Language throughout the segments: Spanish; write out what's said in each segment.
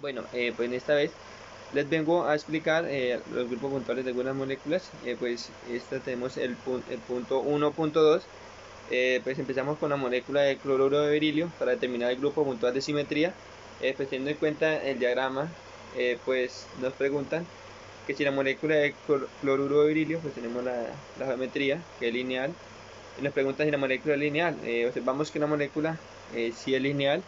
Bueno, pues en esta vez les vengo a explicar los grupos puntuales de algunas moléculas. Pues esta tenemos el punto 1.2. Pues empezamos con la molécula de cloruro de berilio para determinar el grupo puntual de simetría. Pues teniendo en cuenta el diagrama, pues nos preguntan que si la molécula de cloruro de berilio, pues tenemos la geometría que es lineal. Y nos preguntan si la molécula es lineal. Observamos que la molécula sí es lineal.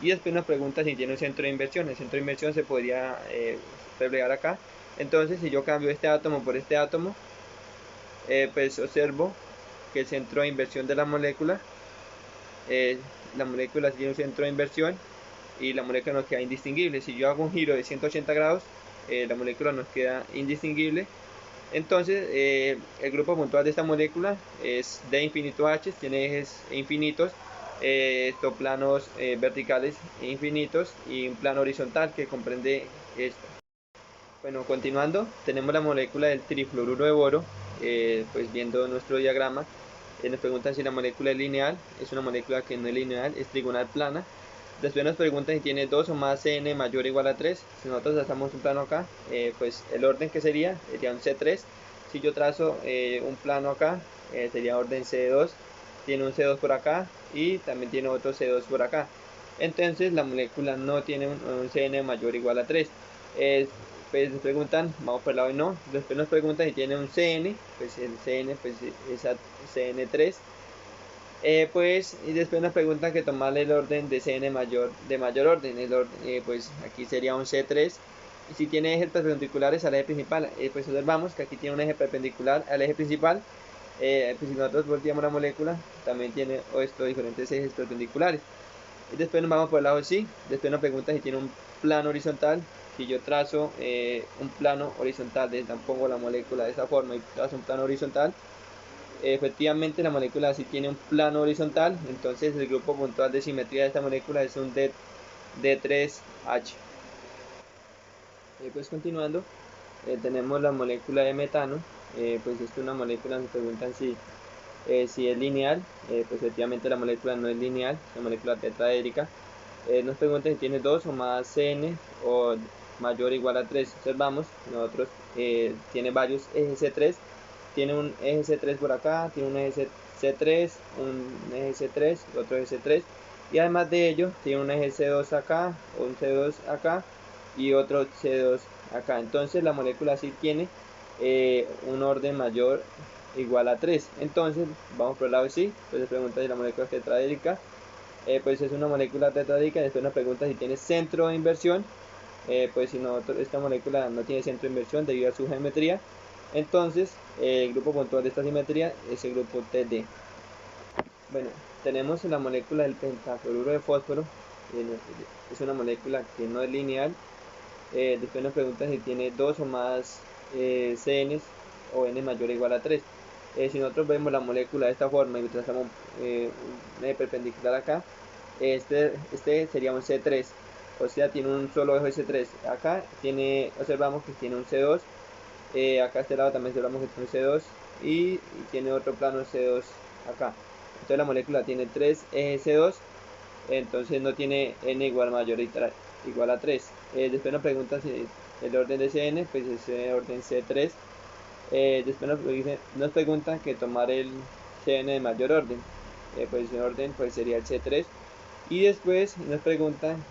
Y después nos pregunta si tiene un centro de inversión. El centro de inversión se podría reflejar acá. Entonces, si yo cambio este átomo por este átomo, pues observo que el centro de inversión de la molécula tiene un centro de inversión y la molécula nos queda indistinguible. Si yo hago un giro de 180 grados, la molécula nos queda indistinguible. Entonces, el grupo puntual de esta molécula es D infinito H, tiene ejes infinitos, planos verticales infinitos y un plano horizontal que comprende esto. Bueno, continuando, tenemos la molécula del trifluoruro de boro. Pues viendo nuestro diagrama, nos preguntan si la molécula es lineal. Es una molécula que no es lineal, es trigonal plana. Después nos preguntan si tiene 2 o más CN mayor o igual a 3. Si nosotros trazamos un plano acá, pues el orden que sería un C3. Si yo trazo un plano acá, sería orden C2. Tiene un C2 por acá y también tiene otro C2 por acá. Entonces la molécula no tiene un CN mayor o igual a 3. Pues nos preguntan, vamos por el lado y no. Después nos preguntan si tiene un CN, pues el CN pues es CN3. Pues y después nos preguntan que tomarle el orden de CN mayor, de mayor orden. Pues aquí sería un C3. Y si tiene ejes perpendiculares al eje principal, pues observamos que aquí tiene un eje perpendicular al eje principal. Pues si nosotros volteamos la molécula, también tiene estos diferentes ejes perpendiculares. Y después nos vamos por el lado sí. Después nos pregunta si tiene un plano horizontal. Si yo trazo un plano horizontal, pongo la molécula de esta forma y trazo un plano horizontal, efectivamente la molécula sí tiene un plano horizontal. Entonces el grupo puntual de simetría de esta molécula es un D3H. Pues continuando, tenemos la molécula de metano. Pues es una molécula, nos preguntan si es lineal. Pues efectivamente la molécula no es lineal, es una molécula tetraédrica. Nos preguntan si tiene 2 o más CN o mayor o igual a 3. Observamos, nosotros tiene varios ejes C3. Tiene un eje C3 por acá, tiene un eje C3, un eje C3, otro eje C3. Y además de ello, tiene un eje C2 acá, un C2 acá y otro C2 acá. Entonces la molécula sí tiene un orden mayor igual a 3. Entonces, vamos por el lado sí. Pues se pregunta si la molécula es tetraédrica. Pues es una molécula tetraédrica. Después nos pregunta si tiene centro de inversión. Pues si esta molécula no tiene centro de inversión debido a su geometría, entonces el grupo puntual de esta simetría es el grupo TD. Bueno, tenemos la molécula del pentafluoruro de fósforo. Es una molécula que no es lineal. Después nos pregunta si tiene 2 o más CN o N mayor o igual a 3. Si nosotros vemos la molécula de esta forma y trazamos un eje perpendicular acá, este sería un C3, o sea, tiene un solo eje C3. Acá observamos que tiene un C2, acá a este lado también observamos que tiene un C2 y tiene otro plano C2 acá. Entonces la molécula tiene 3 ejes C2, entonces no tiene N igual mayor igual a 3. Después nos pregunta si el orden de CN, pues es orden C3. Después nos preguntan que tomar el CN de mayor orden. Pues el orden pues sería el C3. Y después nos preguntan,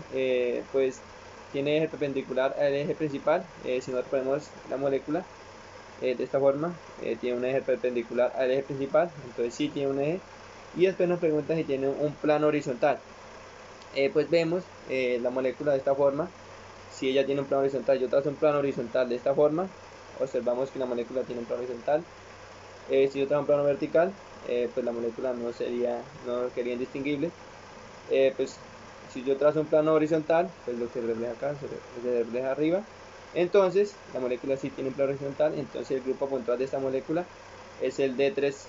pues tiene eje perpendicular al eje principal. Si nosotros ponemos la molécula de esta forma, tiene un eje perpendicular al eje principal, entonces sí tiene un eje. Y después nos preguntan si tiene un plano horizontal. Pues vemos la molécula de esta forma. Si ella tiene un plano horizontal, yo trazo un plano horizontal de esta forma, observamos que la molécula tiene un plano horizontal. Si yo trazo un plano vertical, pues la molécula no quedaría indistinguible. Pues si yo trazo un plano horizontal, pues lo que se refleja acá se refleja arriba. Entonces la molécula sí tiene un plano horizontal. Entonces el grupo puntual de esta molécula es el D3H.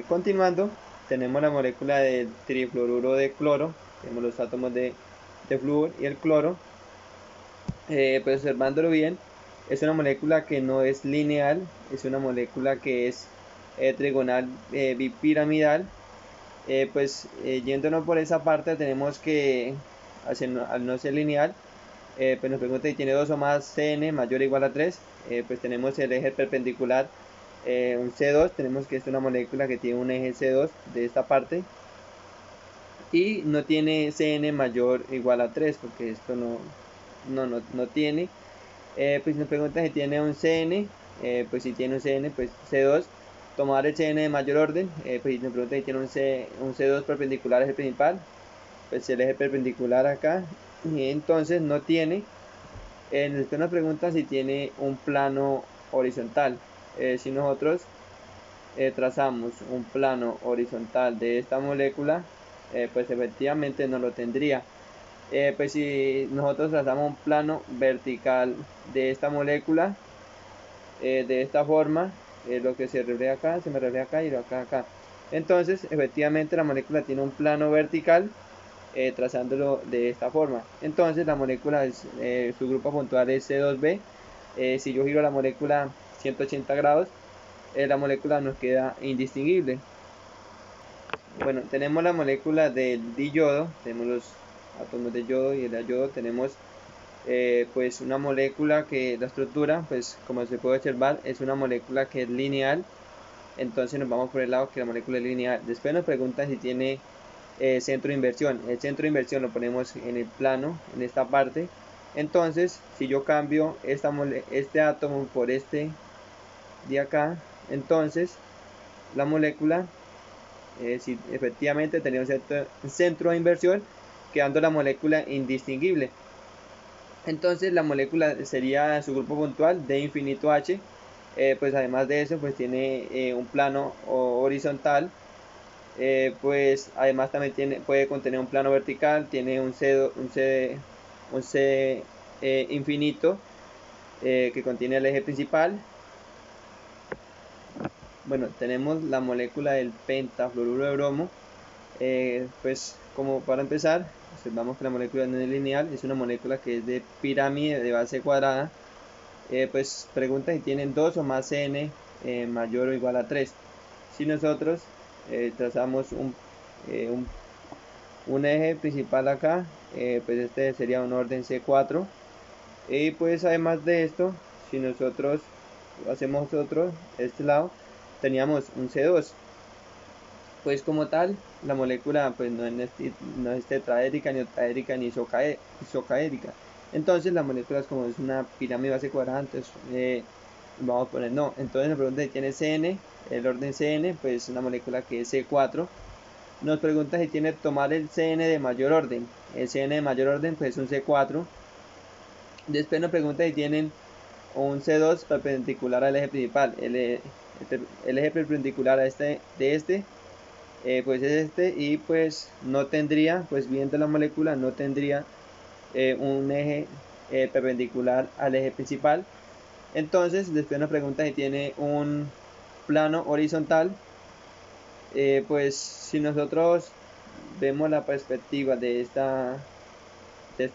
Continuando, tenemos la molécula del trifluoruro de cloro. Tenemos los átomos de flúor y el cloro. Pues observándolo bien, es una molécula que no es lineal, es una molécula que es trigonal bipiramidal. Yéndonos por esa parte, tenemos que, al no ser lineal, pues nos pregunta si tiene 2 o más Cn mayor o igual a 3. Pues tenemos el eje perpendicular, un C2, tenemos que es una molécula que tiene un eje C2 de esta parte y no tiene Cn mayor o igual a 3, porque esto no tiene. Pues nos pregunta si tiene un Cn, pues si tiene un Cn, pues C2. Tomar el Cn de mayor orden, pues nos pregunta si tiene un C2 perpendicular al eje principal, pues el eje perpendicular acá, y entonces no tiene. Después nos pregunta si tiene un plano horizontal. Si nosotros trazamos un plano horizontal de esta molécula, pues efectivamente no lo tendría. Pues si nosotros trazamos un plano vertical de esta molécula, de esta forma, lo que se refleja acá, se me refleja acá y lo acá. Entonces, efectivamente la molécula tiene un plano vertical, trazándolo de esta forma. Entonces la molécula, su grupo puntual es C2B. Si yo giro la molécula 180 grados, la molécula nos queda indistinguible. Bueno, tenemos la molécula del diyodo, tenemos los átomos de yodo y el yodo, tenemos pues una molécula que la estructura, pues como se puede observar, es una molécula que es lineal. Entonces nos vamos por el lado que la molécula es lineal. Después nos pregunta si tiene centro de inversión. El centro de inversión lo ponemos en el plano, en esta parte. Entonces, si yo cambio este átomo por este de acá, entonces la molécula, si efectivamente tenía un centro de inversión, quedando la molécula indistinguible. Entonces la molécula sería su grupo puntual D infinito H. Pues además de eso, pues tiene un plano horizontal. Pues además también puede contener un plano vertical, tiene un C infinito, que contiene el eje principal. Bueno, tenemos la molécula del pentafluoruro de bromo. Pues como para empezar, observamos que la molécula no es lineal, es una molécula que es de pirámide de base cuadrada. Pues pregunta si tienen 2 o más Cn mayor o igual a 3. Si nosotros trazamos un eje principal acá, pues este sería un orden C4. Y pues además de esto, si nosotros hacemos otro, este lado, teníamos un C2. Pues como tal, la molécula pues no es tetraédrica, ni octaédrica, ni isocaédrica. Entonces la molécula es como es una pirámide base cuadrada, entonces vamos a poner no. Entonces nos pregunta si tiene Cn, el orden Cn, pues una molécula que es C4. Nos pregunta si tiene tomar el Cn de mayor orden. El Cn de mayor orden pues es un C4. Después nos pregunta si tienen un C2 perpendicular al eje principal. El eje perpendicular a pues es este, y pues no tendría, pues viendo la molécula, no tendría un eje perpendicular al eje principal. Entonces después nos pregunta si tiene un plano horizontal. Pues si nosotros vemos la perspectiva de esta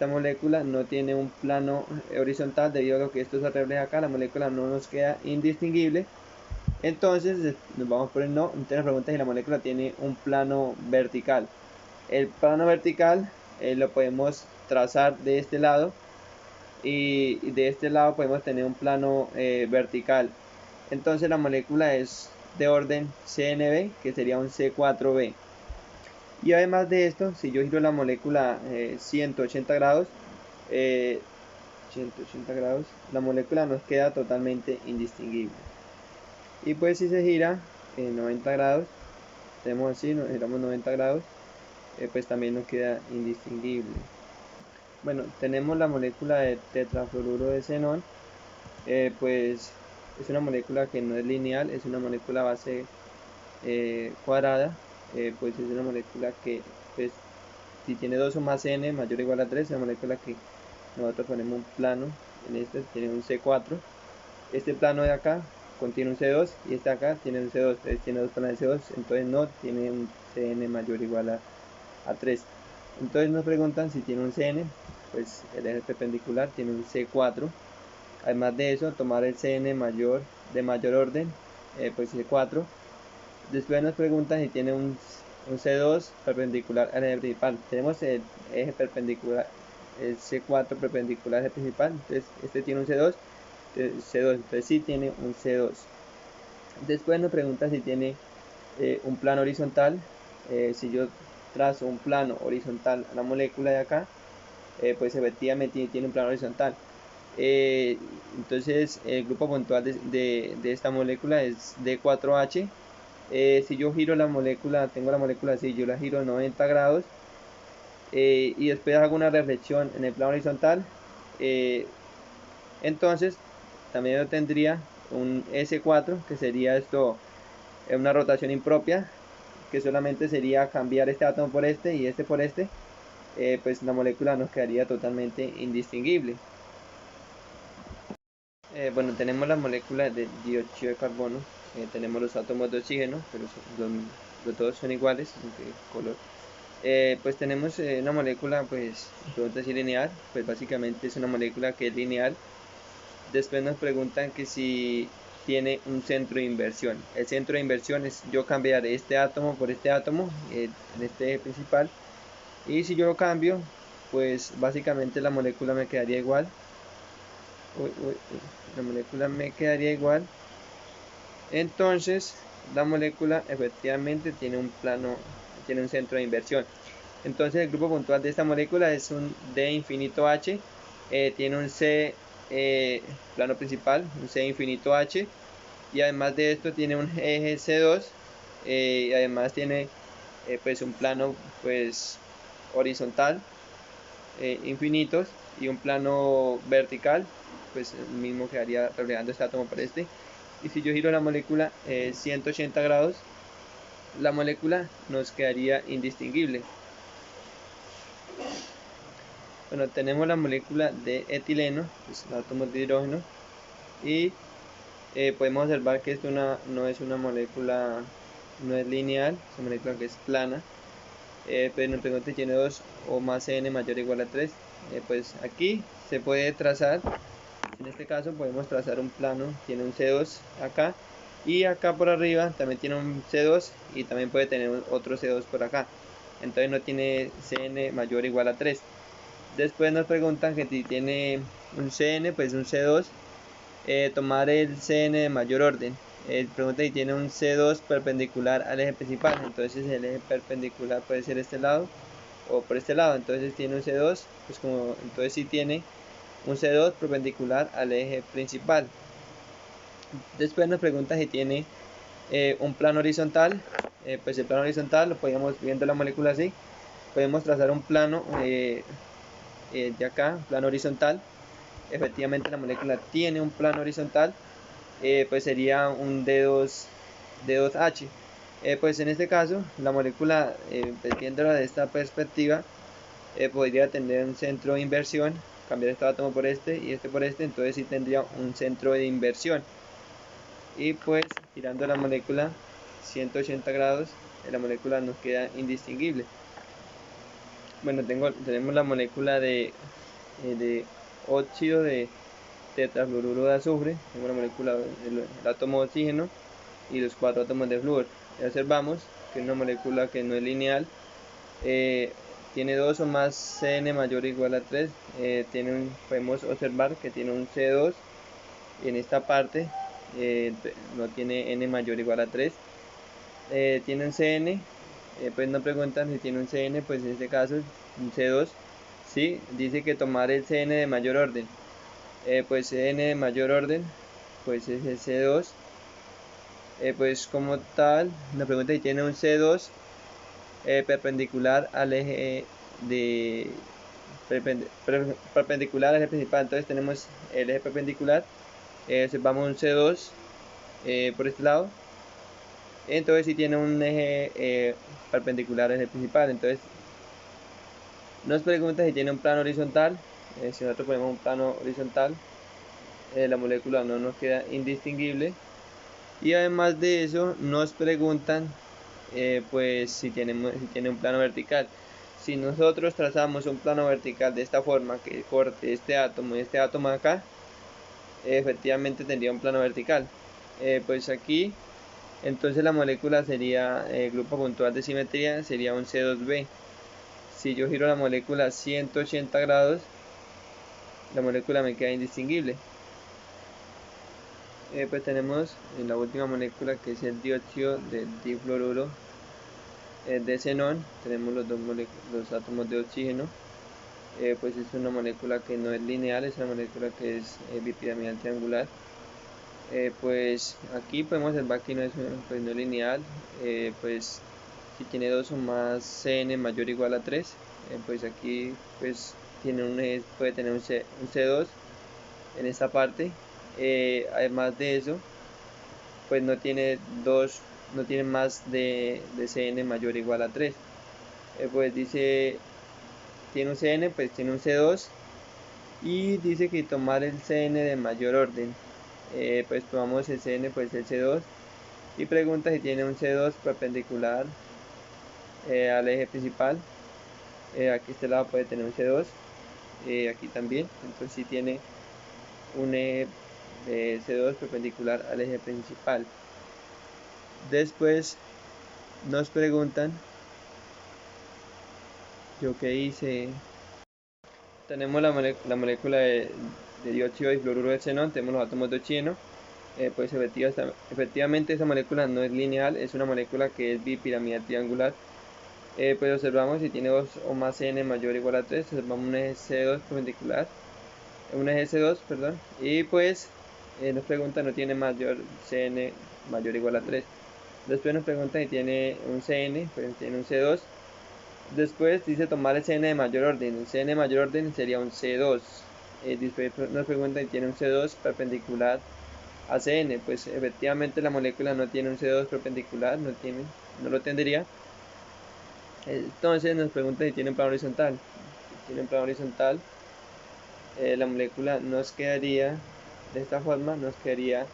molécula, no tiene un plano horizontal, debido a lo que esto se refleja acá, la molécula no nos queda indistinguible. Entonces nos vamos por el no. Entonces nos pregunta si la molécula tiene un plano vertical. El plano vertical lo podemos trazar de este lado, y de este lado podemos tener un plano vertical. Entonces la molécula es de orden CNB, que sería un C4B. Y además de esto, si yo giro la molécula 180 grados, 180 grados, la molécula nos queda totalmente indistinguible. Y pues si se gira en 90 grados, tenemos así, nos giramos 90 grados, pues también nos queda indistinguible. Bueno, tenemos la molécula de tetrafluoruro de xenón. Pues es una molécula que no es lineal, es una molécula base cuadrada. Pues es una molécula que, pues, si tiene 2 o más N mayor o igual a 3, es una molécula que nosotros ponemos un plano. En este tiene un C4. Este plano de acá contiene un C2, y este de acá tiene un C2, entonces tiene dos planos de C2, entonces no tiene un Cn mayor o igual a 3. Entonces nos preguntan si tiene un Cn, pues el eje perpendicular tiene un C4. Además de eso, tomar el Cn de mayor orden, pues C4. Después nos preguntan si tiene un un C2 perpendicular al eje principal. Tenemos el eje perpendicular, el C4 perpendicular al eje principal, entonces este tiene un C2, entonces sí tiene un C2. Después nos pregunta si tiene un plano horizontal. Si yo trazo un plano horizontal a la molécula de acá, pues efectivamente tiene un plano horizontal. Entonces el grupo puntual de esta molécula es D4H. Si yo giro la molécula, tengo la molécula así, yo la giro 90 grados y después hago una reflexión en el plano horizontal, entonces también yo tendría un S4, que sería esto, una rotación impropia, que solamente sería cambiar este átomo por este y este por este, pues la molécula nos quedaría totalmente indistinguible. Bueno, tenemos la molécula de dióxido de carbono, tenemos los átomos de oxígeno, pero los dos son iguales, aunque color. Pues tenemos una molécula, pues, pregunta si lineal, pues básicamente es una molécula que es lineal. Después nos preguntan que si tiene un centro de inversión. El centro de inversión es yo cambiar este átomo por este átomo en este eje principal, y si yo lo cambio, pues básicamente la molécula me quedaría igual. La molécula me quedaría igual. Entonces la molécula efectivamente tiene un plano, tiene un centro de inversión. Entonces el grupo puntual de esta molécula es un D infinito H, tiene un C plano principal, un C infinito H, y además de esto tiene un eje C2, y además tiene pues un plano pues horizontal infinitos y un plano vertical, pues el mismo quedaría reflejando este átomo por este. Y si yo giro la molécula 180 grados, la molécula nos quedaría indistinguible. Bueno, tenemos la molécula de etileno, pues el átomo de hidrógeno, y podemos observar que esto no es una molécula, no es lineal, es una molécula que es plana. Pero nos pregunta si tiene 2 o más n mayor o igual a 3. Pues aquí se puede trazar, en este caso podemos trazar un plano, tiene un C2 acá, y acá por arriba también tiene un C2 y también puede tener otro C2 por acá, entonces no tiene Cn mayor o igual a 3. Después nos preguntan que si tiene un Cn, pues un C2, tomar el Cn de mayor orden. Pregunta si tiene un C2 perpendicular al eje principal, entonces el eje perpendicular puede ser este lado o por este lado, entonces tiene un C2, pues como entonces sí tiene un C2 perpendicular al eje principal. Después nos pregunta si tiene un plano horizontal. Pues el plano horizontal lo podemos, viendo la molécula así, podemos trazar un plano de acá, plano horizontal. Efectivamente la molécula tiene un plano horizontal, pues sería un D2H. Pues en este caso la molécula, viéndola de esta perspectiva, podría tener un centro de inversión, cambiar este átomo por este y este por este, entonces sí tendría un centro de inversión. Y pues girando la molécula 180 grados, la molécula nos queda indistinguible. Bueno, tenemos la molécula de óxido de tetrafluoruro de azufre, tengo la molécula del átomo de oxígeno y los 4 átomos de flúor. Ya observamos que es una molécula que no es lineal, tiene 2 o más Cn mayor o igual a 3, podemos observar que tiene un C2 y en esta parte no tiene n mayor o igual a 3, tiene un Cn, pues no preguntan si tiene un Cn, pues en este caso un C2, ¿sí? Dice que tomar el Cn de mayor orden, pues Cn de mayor orden, pues es el C2, pues como tal, nos pregunta si tiene un C2 perpendicular al eje de perpendicular al eje principal. Entonces tenemos el eje perpendicular, observamos un C2 por este lado, entonces si tiene un eje perpendicular al eje principal. Entonces nos pregunta si tiene un plano horizontal. Si nosotros ponemos un plano horizontal, la molécula no nos queda indistinguible. Y además de eso nos preguntan pues si tiene un plano vertical. Si nosotros trazamos un plano vertical de esta forma, que corte este átomo y este átomo acá, efectivamente tendría un plano vertical. Pues aquí Entonces la molécula sería, el grupo puntual de simetría sería un C2B. Si yo giro la molécula 180 grados, la molécula me queda indistinguible. Pues tenemos en la última molécula, que es el dióxido de difluoruro de xenón. Tenemos los átomos de oxígeno. Pues es una molécula que no es lineal, es una molécula que es bipiramidal triangular. Pues aquí podemos observar que no es, pues no es lineal. Pues si tiene 2 o más Cn mayor o igual a 3, pues aquí pues puede tener un C2 en esta parte. Además de eso, pues no tiene más de Cn mayor o igual a 3. Pues dice, tiene un Cn, pues tiene un C2, y dice que tomar el Cn de mayor orden. Pues tomamos el Cn, pues el C2, y pregunta si tiene un C2 perpendicular al eje principal. Aquí este lado puede tener un C2, aquí también. Entonces si tiene un eje C2 perpendicular al eje principal. Después nos preguntan, yo que hice, tenemos la molécula de dióxido de fluoruro de xenón, tenemos los átomos de oxígeno. Pues efectivamente esa molécula no es lineal, es una molécula que es bipiramidal triangular. Pues observamos si tiene 2 o más Cn mayor o igual a 3, observamos un eje C2 perpendicular, un eje C2, perdón, y pues nos pregunta no tiene mayor Cn mayor o igual a 3. Después nos pregunta si tiene un Cn, pues tiene un C2. Después dice tomar el Cn de mayor orden. El Cn de mayor orden sería un C2. Después nos pregunta si tiene un C2 perpendicular a Cn. Pues efectivamente la molécula no tiene un C2 perpendicular, no lo tendría. Entonces nos pregunta si tiene un plano horizontal. Si tiene un plano horizontal, la molécula nos quedaría de esta forma, no nos quedaría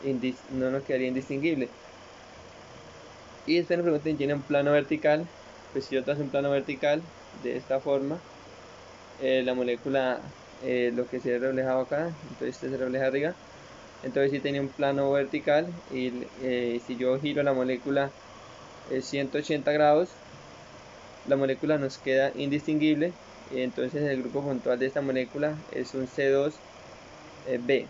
indistinguible. Y después nos pregunta si tiene un plano vertical. Pues si yo trazo un plano vertical de esta forma, la molécula, lo que se ve reflejado acá, entonces este se refleja arriba. Entonces si tenía un plano vertical, y si yo giro la molécula 180 grados, la molécula nos queda indistinguible. Entonces el grupo puntual de esta molécula es un C2B.